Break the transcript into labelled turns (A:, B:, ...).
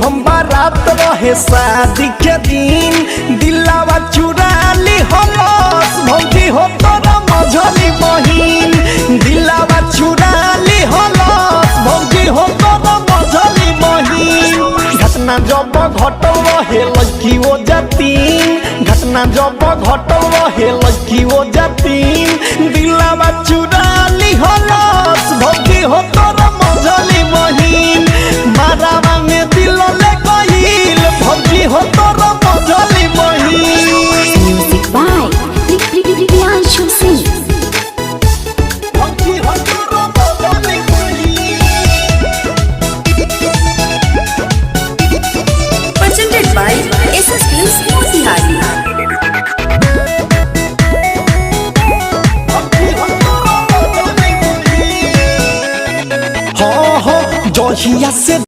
A: हम बारात रहे शादी के दिन दिलावा चुरा ली हलस भौजी हो तोरा मझली बहिन दिलावा चुरा ली हलस भौजी हो तोरा मझली बहिन घटना जब घटल रहे लड़की वो जातीन घटना जब घटल रहे लड़की वो जातीन दिलावा चुरा ली हलस भौजी हो तोरा मझली बहिन मारावा में दिल ले गइल भौजी हो तोरा मझली बहिन।
B: Music by Priyanshu Singh.
A: भौजी हो तोरा मझली बहिन।
B: Presented by SS Films Motihari.
A: जहिया से